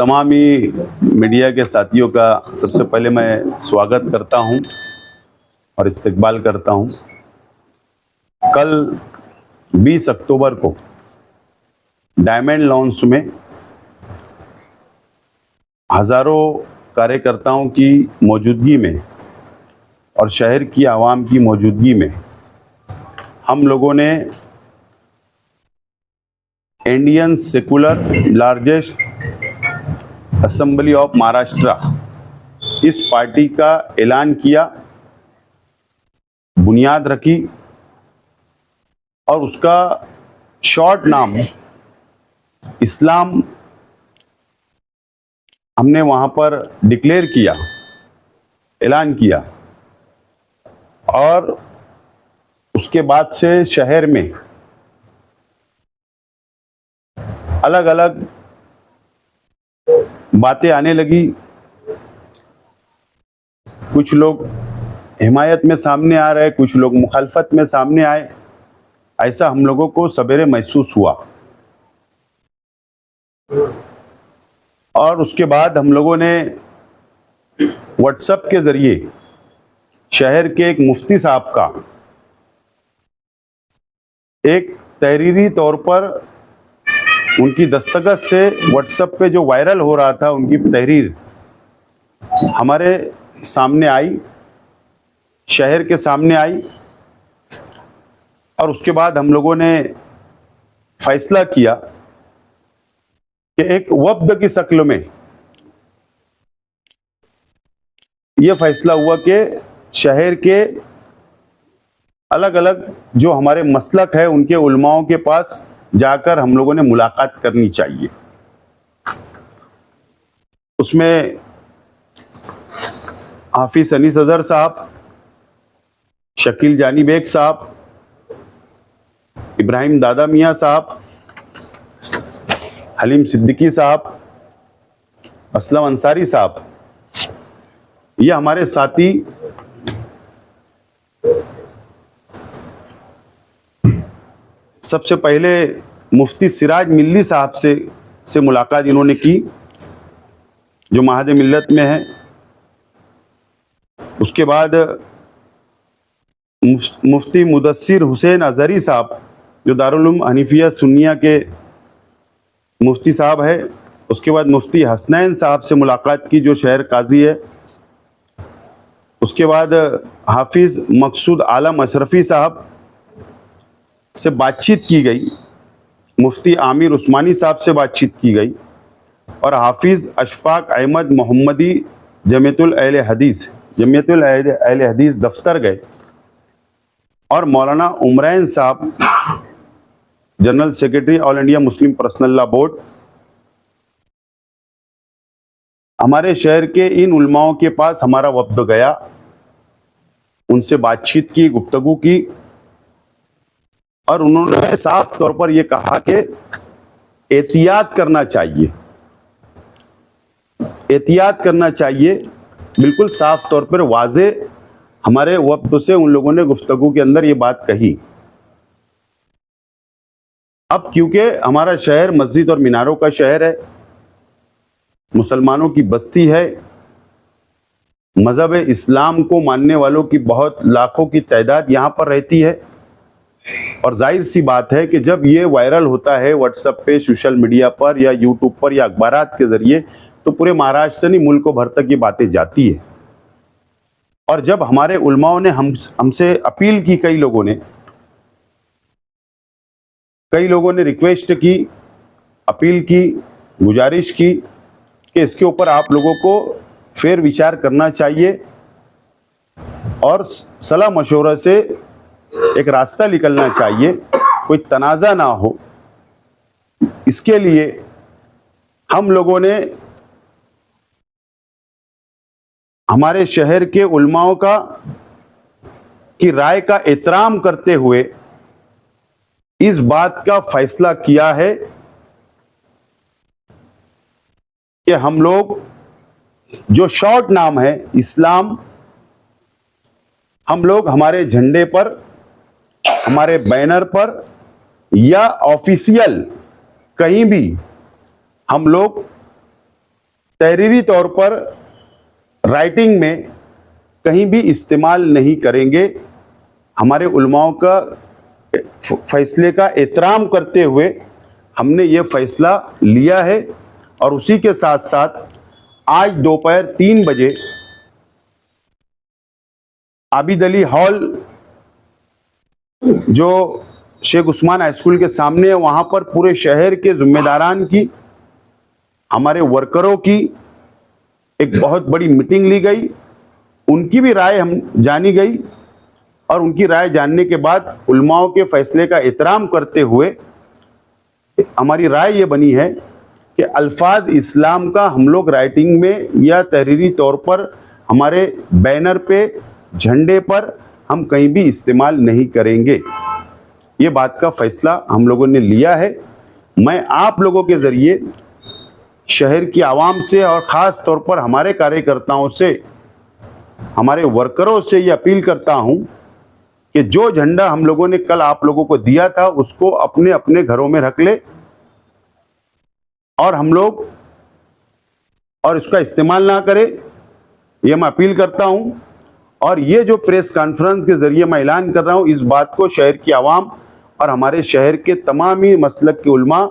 तमाम ही मीडिया के साथियों का सबसे पहले मैं स्वागत करता हूं और इस्तकबाल करता हूं। कल 20 अक्टूबर को डायमंड लॉन्च में हज़ारों कार्यकर्ताओं की मौजूदगी में और शहर की आवाम की मौजूदगी में हम लोगों ने Indian secular largest assembly of Maharashtra इस पार्टी का ऐलान किया, बुनियाद रखी और उसका शॉर्ट नाम इस्लाम हमने वहां पर डिक्लेयर किया, ऐलान किया। और उसके बाद से शहर में अलग अलग बातें आने लगी। कुछ लोग हिमायत में सामने आ रहे, कुछ लोग मुखालफत में सामने आए। ऐसा हम लोगों को सवेरे महसूस हुआ और उसके बाद हम लोगों ने व्हाट्सएप के जरिए शहर के एक मुफ्ती साहब का एक तहरीरी तौर पर उनकी दस्तखत से व्हाट्सएप पे जो वायरल हो रहा था, उनकी तहरीर हमारे सामने आई, शहर के सामने आई। और उसके बाद हम लोगों ने फैसला किया कि एक वफ्द की शक्ल में यह फैसला हुआ कि शहर के अलग अलग जो हमारे मसलक है उनके उलमाओं के पास जाकर हम लोगों ने मुलाकात करनी चाहिए। उसमें हाफिज अनीस अजहर साहब, शकील जानी बेग साहब, इब्राहिम दादा मियाँ साहब, हलीम सिद्दीकी साहब, असलम अंसारी साहब, ये हमारे साथी सबसे पहले मुफ्ती सिराज मिल्ली साहब से मुलाकात इन्होंने की, जो महादे मिल्लत में है। उसके बाद मुफ्ती मुदस्सिर हुसैन अजहरी साहब, जो दारुल उलूम हनीफिया सुन्निया के मुफ्ती साहब है। उसके बाद मुफ्ती हसनैन साहब से मुलाकात की, जो शहर काजी है। उसके बाद हाफिज मकसूद आलम अशरफी साहब से बातचीत की गई, मुफ्ती आमिर उस्मानी साहब से बातचीत की गई और हाफिज अशफाक अहमद मोहम्मदी जमियतुल अहले हदीस दफ्तर गए और मौलाना उमरैन साहब, general secretary all India Muslim personal law board, हमारे शहर के इन उलमाओं के पास हमारा वफ्द गया, उनसे बातचीत की, गुफ्तगू की और उन्होंने साफ तौर पर यह कहा कि एहतियात करना चाहिए, एहतियात करना चाहिए। बिल्कुल साफ तौर पर वाजे हमारे वफ्द से उन लोगों ने गुफ्तगू के अंदर ये बात कही। अब क्योंकि हमारा शहर मस्जिद और मीनारों का शहर है, मुसलमानों की बस्ती है, मजहब इस्लाम को मानने वालों की बहुत लाखों की तादाद यहाँ पर रहती है। और जाहिर सी बात है कि जब ये वायरल होता है व्हाट्सएप पे, सोशल मीडिया पर या यूट्यूब पर या अखबारात के जरिए, तो पूरे महाराष्ट्र नहीं मुल्क भर तक ये बातें जाती है। और जब हमारे उलमाओं ने हमसे अपील की, कई लोगों ने रिक्वेस्ट की, अपील की, गुजारिश की कि इसके ऊपर आप लोगों को फेर विचार करना चाहिए और सलाह मशवरा से एक रास्ता निकलना चाहिए, कोई तनाज़ा ना हो। इसके लिए हम लोगों ने हमारे शहर के उलमाओं की राय का एहतराम करते हुए इस बात का फैसला किया है कि हम लोग जो शॉर्ट नाम है इस्लाम, हम लोग हमारे झंडे पर, हमारे बैनर पर या ऑफिशियल कहीं भी हम लोग तहरीरी तौर पर राइटिंग में कहीं भी इस्तेमाल नहीं करेंगे। हमारे उलमाओं का फैसले का एहतराम करते हुए हमने ये फैसला लिया है। और उसी के साथ साथ आज दोपहर 3 बजे आबिद अली हॉल जो शेख उस्मान हाई स्कूल के सामने है, वहां पर पूरे शहर के जिम्मेदारान की, हमारे वर्करों की एक बहुत बड़ी मीटिंग ली गई। उनकी भी राय हम जानी गई और उनकी राय जानने के बाद उलमाओं के फैसले का एहतराम करते हुए हमारी राय ये बनी है कि अल्फाज इस्लाम का हम लोग राइटिंग में या तहरीरी तौर पर हमारे बैनर पे, झंडे पर हम कहीं भी इस्तेमाल नहीं करेंगे। ये बात का फैसला हम लोगों ने लिया है। मैं आप लोगों के ज़रिए शहर की आवाम से और ख़ास तौर पर हमारे कार्यकर्ताओं से, हमारे वर्करों से ये अपील करता हूं कि जो झंडा हम लोगों ने कल आप लोगों को दिया था उसको अपने अपने घरों में रख ले और हम लोग और इसका इस्तेमाल ना करें, ये मैं अपील करता हूं। और ये जो प्रेस कॉन्फ्रेंस के जरिए मैं ऐलान कर रहा हूं, इस बात को शहर की आवाम और हमारे शहर के तमाम ही मसलक के उलमा,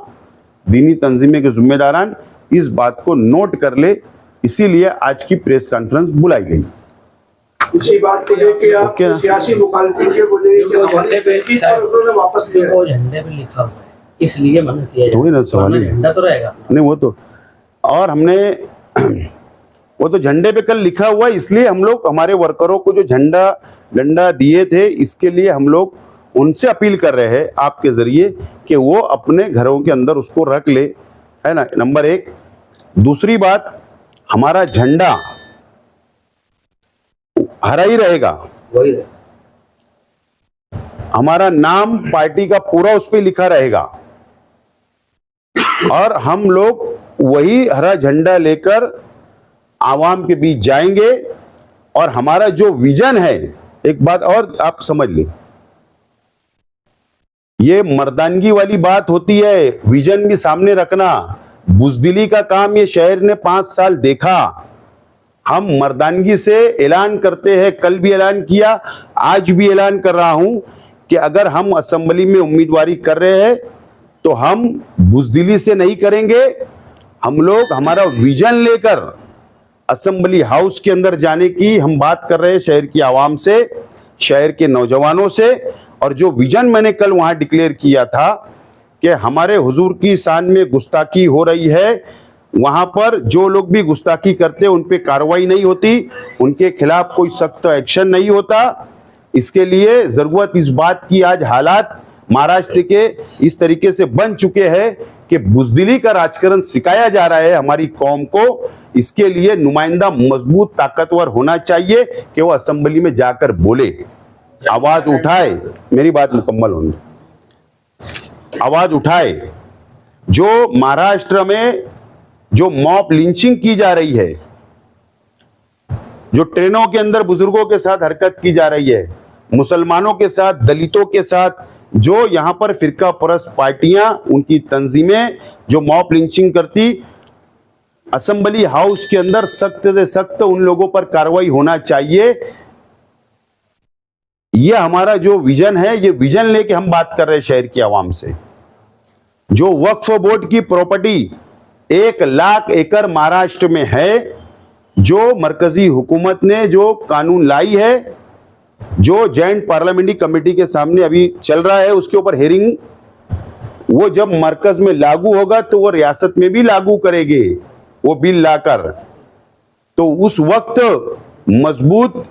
दीनी तंजीमें के जिम्मेदारान इस बात को नोट कर ले, इसीलिए आज की प्रेस कॉन्फ्रेंस बुलाई गई। इसी बात को लेकर आप सियासी मुखालिफिन के बोले कि झंडे पे उन्होंने वापस लिया, वो झंडे पे लिखा हुआ है इसलिए मना किया वही ना सवाल है। झंडा तो रहेगा नहीं वो तो, और हमने वो तो झंडे पे कल लिखा हुआ है, इसलिए हम लोग हमारे वर्करों को जो झंडा डंडा दिए थे, इसके लिए हम लोग उनसे अपील कर रहे हैं आपके जरिए कि वो अपने घरों के अंदर उसको रख ले, है ना, नंबर 1। दूसरी बात, हमारा झंडा हरा ही रहेगा, वही हमारा नाम पार्टी का पूरा उस पर लिखा रहेगा और हम लोग वही हरा झंडा लेकर आवाम के बीच जाएंगे। और हमारा जो विजन है, एक बात और आप समझ लें, ये मर्दानगी वाली बात होती है, विजन भी सामने रखना। बुजदिली का काम ये शहर ने 5 साल देखा। हम मर्दानगी से ऐलान करते हैं, कल भी ऐलान किया, आज भी ऐलान कर रहा हूं कि अगर हम असेंबली में उम्मीदवारी कर रहे हैं तो हम बुजदिली से नहीं करेंगे। हम लोग हमारा विजन लेकर असेंबली हाउस के अंदर जाने की हम बात कर रहे हैं, शहर की आवाम से, शहर के नौजवानों से। और जो विजन मैंने कल वहां डिक्लेयर किया था कि हमारे हुजूर की शान में गुस्ताखी हो रही है, वहां पर जो लोग भी गुस्ताखी करते उन पे कार्रवाई नहीं होती, उनके खिलाफ कोई सख्त एक्शन नहीं होता। इसके लिए जरूरत इस बात की, आज हालात महाराष्ट्र के इस तरीके से बन चुके हैं कि बुजदिली का राजकारण सिखाया जा रहा है हमारी कौम को। इसके लिए नुमाइंदा मजबूत ताकतवर होना चाहिए कि वो असेंबली में जाकर बोले, आवाज उठाए। मेरी बात मुकम्मल होनी, आवाज उठाए। जो महाराष्ट्र में जो मॉब लिंचिंग की जा रही है, जो ट्रेनों के अंदर बुजुर्गों के साथ हरकत की जा रही है, मुसलमानों के साथ, दलितों के साथ, जो यहां पर फिरका परस्त पार्टियां, उनकी तंजीमें जो मॉब लिंचिंग करती, असेंबली हाउस के अंदर सख्त से सख्त उन लोगों पर कार्रवाई होना चाहिए। यह हमारा जो विजन है, ये विजन लेके हम बात कर रहे हैं शहर की आवाम से। जो वक्फ बोर्ड की प्रॉपर्टी 1 लाख एकड़ महाराष्ट्र में है, जो मरकजी हुकूमत ने जो कानून लाई है, जो जॉइंट पार्लियामेंट्री कमेटी के सामने अभी चल रहा है, उसके ऊपर हेयरिंग, वो जब मरकज में लागू होगा तो वो रियासत में भी लागू करेंगे वो बिल लाकर। तो उस वक्त मजबूत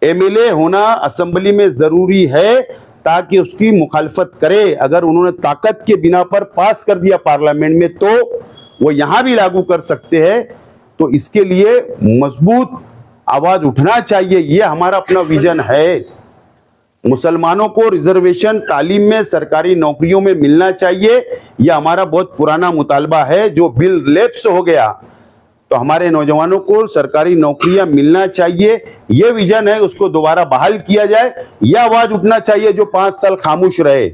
एमएलए होना असेंबली में जरूरी है ताकि उसकी मुखालफत करे। अगर उन्होंने ताकत के बिना पर पास कर दिया पार्लियामेंट में तो वो यहां भी लागू कर सकते हैं। तो इसके लिए मजबूत आवाज उठना चाहिए, ये हमारा अपना विजन है। मुसलमानों को रिजर्वेशन तालीम में, सरकारी नौकरियों में मिलना चाहिए, यह हमारा बहुत पुराना मुतालबा है। जो बिल लैप्स हो गया तो हमारे नौजवानों को सरकारी नौकरियां मिलना चाहिए, यह विजन है, उसको दोबारा बहाल किया जाए। यह आवाज उठना चाहिए जो 5 साल खामोश रहे,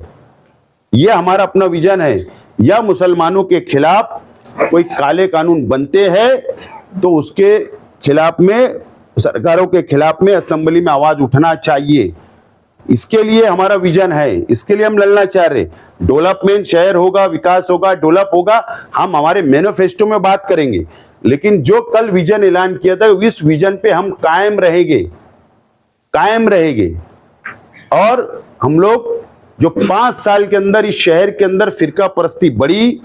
यह हमारा अपना विजन है। या मुसलमानों के खिलाफ कोई काले कानून बनते हैं तो उसके खिलाफ में, सरकारों के खिलाफ में असेंबली में आवाज उठना चाहिए। इसके लिए हमारा विजन है, इसके लिए हम लड़ना चाह रहे। डेवलपमेंट, शहर होगा, विकास होगा, डेवलप होगा, हम हमारे मैनिफेस्टो में बात करेंगे, लेकिन जो कल विजन ऐलान किया था इस विजन पे हम कायम रहेंगे। और हम लोग जो 5 साल के अंदर इस शहर के अंदर फिरका परस्ती बढ़ी,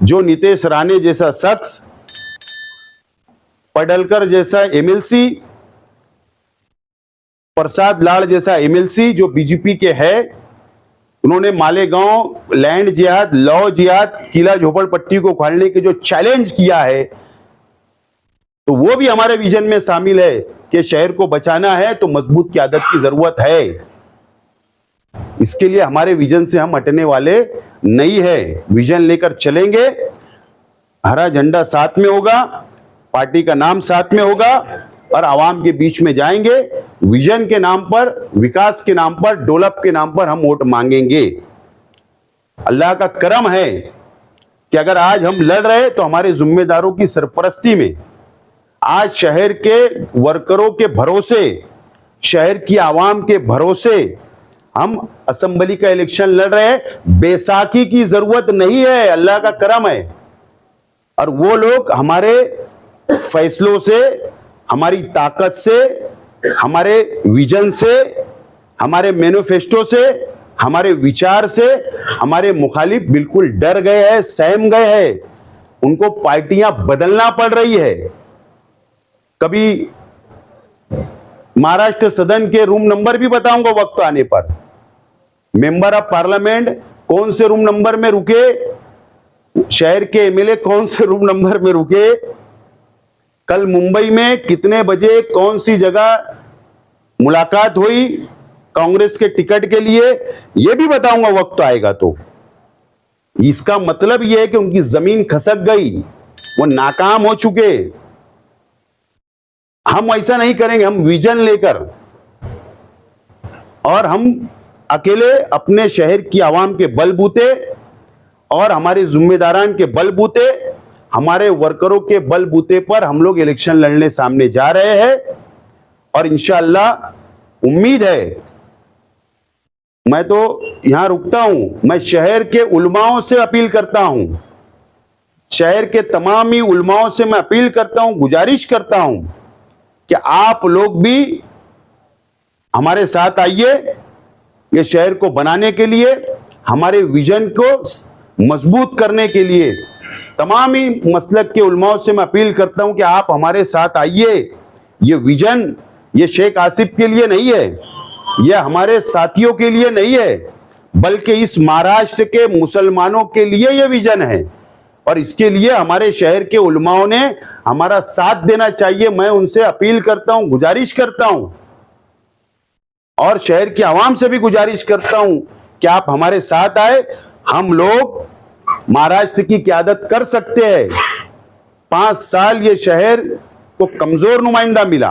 जो नीतीश राणे जैसा शख्स, पडलकर जैसा एमएलसी, प्रसाद लाल जैसा एमएलसी जो बीजेपी के है, उन्होंने मालेगांव लैंड जिहाद, लॉ जिहाद, किला झोपड़पट्टी को उखाड़ने के जो चैलेंज किया है, तो वो भी हमारे विजन में शामिल है कि शहर को बचाना है तो मजबूत क़यादत की जरूरत है। इसके लिए हमारे विजन से हम हटने वाले नहीं है, विजन लेकर चलेंगे। हरा झंडा साथ में होगा, पार्टी का नाम साथ में होगा और आवाम के बीच में जाएंगे। विजन के नाम पर, विकास के नाम पर, डेवलप के नाम पर हम वोट मांगेंगे। अल्लाह का करम है कि अगर आज हम लड़ रहे तो हमारे जिम्मेदारों की सरपरस्ती में आज शहर के वर्करों के भरोसे, शहर की आवाम के भरोसे हम असेंबली का इलेक्शन लड़ रहे हैं। बैसाखी की जरूरत नहीं है, अल्लाह का करम है। और वो लोग हमारे फैसलों से, हमारी ताकत से, हमारे विजन से, हमारे मैनिफेस्टो से, हमारे विचार से हमारे मुखालिफ बिल्कुल डर गए हैं, सहम गए हैं। उनको पार्टियां बदलना पड़ रही है। कभी महाराष्ट्र सदन के रूम नंबर भी बताऊंगा वक्त आने पर। मेंबर ऑफ पार्लियामेंट कौन से रूम नंबर में रुके, शहर के एमएलए कौन से रूम नंबर में रुके, कल मुंबई में कितने बजे कौन सी जगह मुलाकात हुई कांग्रेस के टिकट के लिए, यह भी बताऊंगा वक्त आएगा तो। इसका मतलब यह है कि उनकी जमीन खसक गई, वो नाकाम हो चुके। हम ऐसा नहीं करेंगे, हम विजन लेकर, और हम अकेले अपने शहर की आवाम के बलबूते और हमारे जिम्मेदारान के बलबूते, हमारे वर्करों के बलबूते पर हम लोग इलेक्शन लड़ने सामने जा रहे हैं। और इंशाअल्लाह उम्मीद है, मैं तो यहां रुकता हूं, मैं शहर के उलमाओं से अपील करता हूं, शहर के तमाम ही उलमाओं से मैं अपील करता हूं, गुजारिश करता हूं कि आप लोग भी हमारे साथ आइए। ये शहर को बनाने के लिए, हमारे विजन को मजबूत करने के लिए तमाम ही मसलक के उलमाओं से मैं अपील करता हूं कि आप हमारे साथ आइए। ये विजन ये शेख आसिफ के लिए नहीं है, यह हमारे साथियों के लिए नहीं है, बल्कि इस महाराष्ट्र के मुसलमानों के लिए यह विजन है। और इसके लिए हमारे शहर के उलमाओं ने हमारा साथ देना चाहिए। मैं उनसे अपील करता हूं, गुजारिश करता हूं, और शहर की आवाम से भी गुजारिश करता हूं कि आप हमारे साथ आए। हम लोग महाराष्ट्र की क़यादत कर सकते हैं। 5 साल ये शहर को कमजोर नुमाइंदा मिला,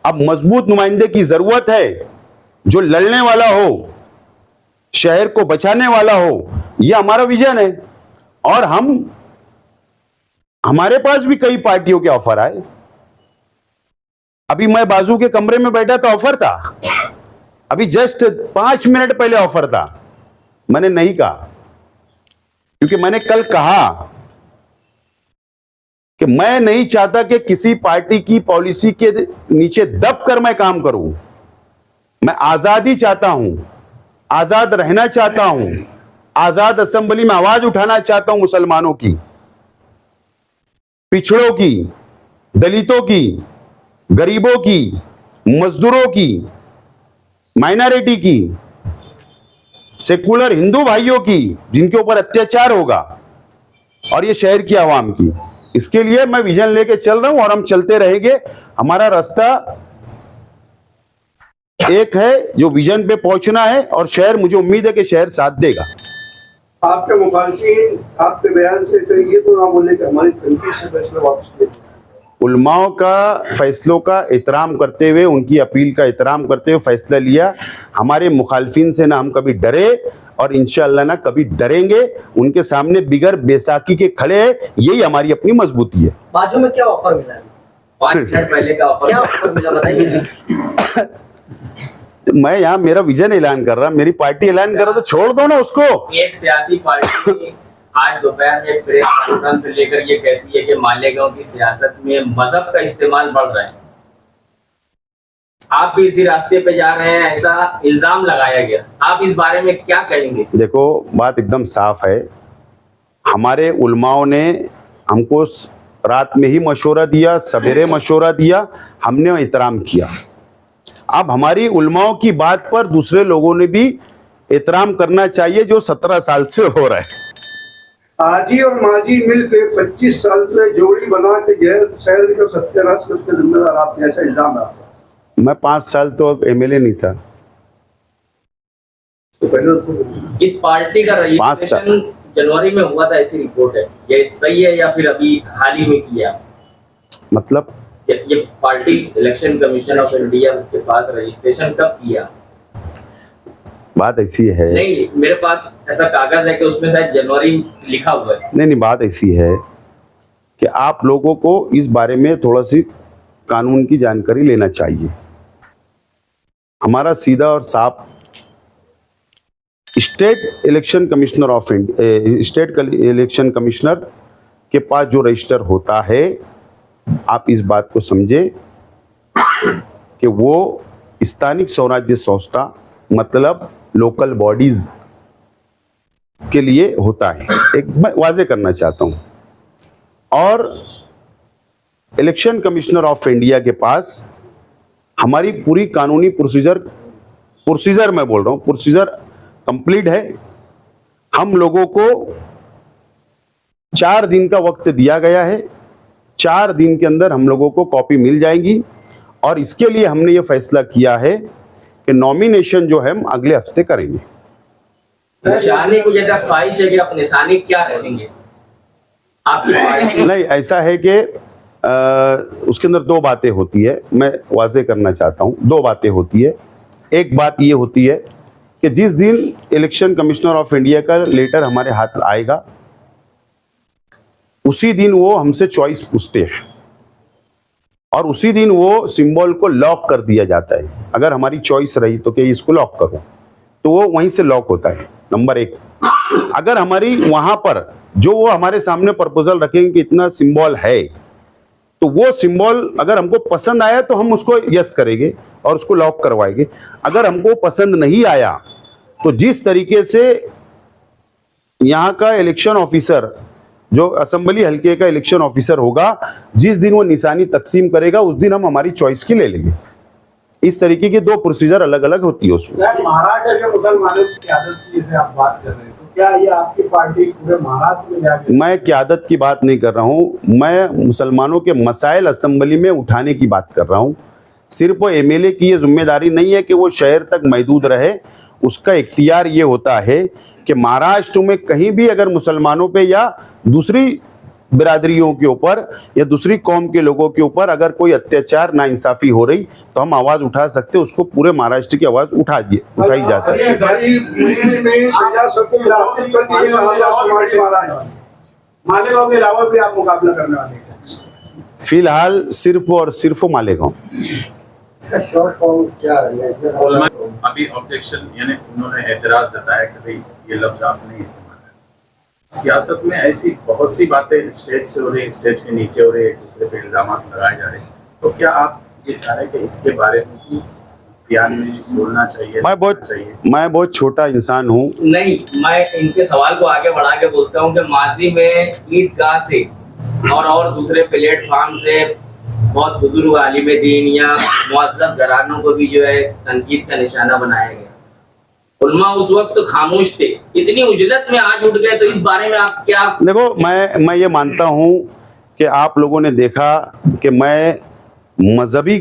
अब मजबूत नुमाइंदे की जरूरत है, जो लड़ने वाला हो, शहर को बचाने वाला हो। यह हमारा विजन है। और हमारे पास भी कई पार्टियों के ऑफर आए। अभी मैं बाजू के कमरे में बैठा था, ऑफर था, अभी जस्ट 5 मिनट पहले ऑफर था, मैंने नहीं कहा, क्योंकि मैंने कल कहा कि मैं नहीं चाहता कि किसी पार्टी की पॉलिसी के नीचे दब कर मैं काम करूं। मैं आजादी चाहता हूं, आजाद रहना चाहता हूं, आजाद असेंबली में आवाज उठाना चाहता हूं, मुसलमानों की, पिछड़ों की, दलितों की, गरीबों की, मजदूरों की, माइनॉरिटी की, सेकुलर हिंदू भाइयों की जिनके ऊपर अत्याचार होगा, और ये शहर की आवाम की। इसके लिए मैं विजन लेके चल रहा हूं और हम चलते रहेंगे। हमारा रास्ता एक है, जो विजन पे पहुंचना है, और शहर, मुझे उम्मीद है कि शहर साथ देगा। आपके मुखालिफिन आपके बयान से कहिए तो ना बोले कि हमारी तनकीद से फैसला वापस ले। उलमाओं का फैसलों का एहतराम करते हुए, उनकी अपील का एहतराम करते हुए फैसला लिया। हमारे मुखालिफिन से ना हम कभी डरे और इंशाअल्लाह ना कभी डरेंगे, उनके सामने बिगर बेसाकी के खड़े हैं, यही हमारी अपनी मजबूती है। बाजू में क्या ऑफर मिला है? 5 मिनट पहले का ऑफर क्या ऑफर मिला बताइए। मैं यहाँ मेरा विजन ऐलान कर रहा, मेरी पार्टी ऐलान कर रहा, तो छोड़ दो ना उसको। एक सियासी पार्टी आज दोपहर में एक प्रेस कॉन्फ्रेंस लेकर ये कहती है कि मालेगांव की सियासत में मजहब का इस्तेमाल बढ़ रहा है। आप भी इसी रास्ते पे जा रहे हैं, ऐसा इल्जाम लगाया गया। आप इस बारे में क्या कहेंगे? देखो, बात एकदम साफ है। हमारे उलमाओं ने हमको रात में ही मशवरा दिया, सवेरे मशवरा दिया, हमने एहतराम किया। अब हमारी उलमाओं की बात पर दूसरे लोगों ने भी एहतराम करना चाहिए, जो 17 साल से हो रहा है। आजी और माजी मिलकर 25 साल से जोड़ी बना के शहर का सत्यानाश करके जिम्मेदार आप, ऐसा इल्जाम है आपका। मैं 5 साल तो एमएलए नहीं था। तो पहले इस पार्टी का 5 साल रजिस्ट्रेशन जनवरी में हुआ था, ऐसी रिपोर्ट है। ये सही है या फिर अभी हाल ही में किया? मतलब ये party election commission of India के पास रजिस्ट्रेशन कब किया? बात ऐसी है, नहीं, मेरे पास ऐसा कागज है कि उसमें शायद जनवरी लिखा हुआ है। नहीं, बात ऐसी है कि आप लोगों को इस बारे में थोड़ा सी कानून की जानकारी लेना चाहिए। हमारा सीधा और साफ state election commissioner of India, state election commissioner के पास जो रजिस्टर होता है, आप इस बात को समझे कि वो स्थानिक स्वराज्य संस्था मतलब लोकल बॉडीज के लिए होता है। एक मैं वाजे करना चाहता हूं। और इलेक्शन कमिश्नर ऑफ इंडिया के पास हमारी पूरी कानूनी प्रोसीजर मैं बोल रहा हूं, प्रोसीजर कंप्लीट है। हम लोगों को 4 दिन का वक्त दिया गया है। 4 दिन के अंदर हम लोगों को कॉपी मिल जाएगी। और इसके लिए हमने ये फैसला किया है कि नॉमिनेशन जो है हम अगले हफ्ते करेंगे। निशानी को जैसा ख्वाहिश है कि आप निशानी क्या रखेंगे आपकी पार्टी? नहीं, ऐसा है कि उसके अंदर 2 बातें होती है, मैं वाजे करना चाहता हूं। 2 बातें होती है। एक बात ये होती है कि जिस दिन इलेक्शन कमिश्नर ऑफ इंडिया का लेटर हमारे हाथ आएगा, उसी दिन वो हमसे चॉइस पूछते हैं और उसी दिन वो सिंबल को लॉक कर दिया जाता है। अगर हमारी चॉइस रही तो कि इसको लॉक करो, तो वो वहीं से लॉक होता है। नंबर 1। अगर हमारी वहां पर जो वो हमारे सामने प्रपोजल रखेंगे कि इतना सिंबल है, तो वो सिंबल अगर हमको पसंद आया तो हम उसको यस करेंगे और उसको लॉक करवाएंगे। अगर हमको पसंद नहीं आया तो जिस तरीके से यहाँ का इलेक्शन ऑफिसर, जो असेंबली हल्के का इलेक्शन ऑफिसर होगा, जिस दिन वो निशानी तकसीम करेगा उस दिन हम हमारी चॉइस की ले लेंगे। इस तरीके की 2 प्रोसीजर अलग अलग होती है उसमें। महाराष्ट्र के मुसलमानों की क़यादत की जैसे आप बात कर रहे हैं, तो क्या ये आपकी पार्टी पूरे महाराष्ट्र में जाके? मैं क़यादत की बात नहीं कर रहा हूं, मैं मुसलमानों के मसाइल असेंबली में उठाने की बात कर रहा हूं। सिर्फ वो एमएलए की ये जिम्मेदारी नहीं है कि वो शहर तक महदूद रहे, उसका इख्तियार ये होता है कि महाराष्ट्र में कहीं भी अगर मुसलमानों पे या दूसरी बिरादरियों के ऊपर या दूसरी कौम के लोगों के ऊपर अगर कोई अत्याचार नाइंसाफी हो रही तो हम आवाज उठा सकते, उसको पूरे महाराष्ट्र की आवाज उठाई जा सकती है। मालेगांव के अलावा भी आप मुकाबला करने वाले हैं? फिलहाल सिर्फ और सिर्फ मालेगांव। इसका शॉर्ट फॉर्म क्या है? अभी ऑब्जेक्शन यानी उन्होंने एतराज जताया कि भाई ये लफ्ज आप नहीं इस्तेमाल कर। सियासत में ऐसी बहुत सी बातें स्टेज से हो रही, स्टेज के नीचे हो रही, एक दूसरे पे इल्जाम लगाए जा रहे हैं, तो क्या आप ये चाह रहे हैं कि इसके बारे में भी बयान में बोलना चाहिए? मैं बहुत छोटा इंसान हूँ। नहीं, मैं इनके सवाल को आगे बढ़ा के बोलता हूँ कि माजी में ईदगाह से और दूसरे प्लेटफॉर्म से बहुत बुजुर्ग आलिम दीन या मुअज़्ज़ज़ घरानों को भी जो है तनकीद का निशाना बनाया गया। उलमा उस वक्त खामोश थे, इतनी उजलत में आज उठ गए, तो इस बारे में आप क्या? देखो, मैं ये मानता हूँ कि आप लोगों ने देखा कि मैं मजहबी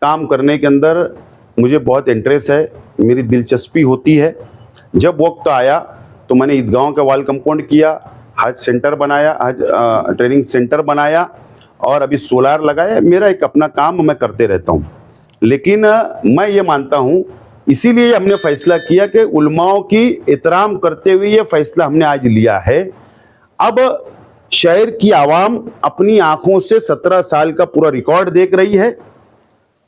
काम करने के अंदर मुझे बहुत इंटरेस्ट है, मेरी दिलचस्पी होती है। जब वक्त आया तो मैंने ईदगाहों का वॉल कंपाउंड किया, हज सेंटर बनाया, हज ट्रेनिंग सेंटर बनाया और अभी सोलार लगाया। मेरा एक अपना काम मैं करते रहता हूँ, लेकिन मैं ये मानता हूँ इसीलिए हमने फैसला किया कि उलमाओं की एहतराम करते हुए ये फैसला हमने आज लिया है। अब शहर की आवाम अपनी आंखों से 17 साल का पूरा रिकॉर्ड देख रही है।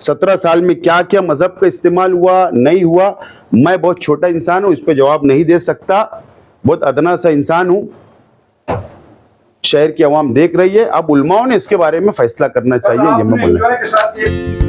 17 साल में क्या क्या मजहब का इस्तेमाल हुआ, नहीं हुआ, मैं बहुत छोटा इंसान हूं, इस पर जवाब नहीं दे सकता, बहुत अदना सा इंसान हूं। शहर की आवाम देख रही है, अब उलमाओं ने इसके बारे में फैसला करना चाहिए, ये मैं बोलना चाहता हूं। आपने enjoy के साथ ये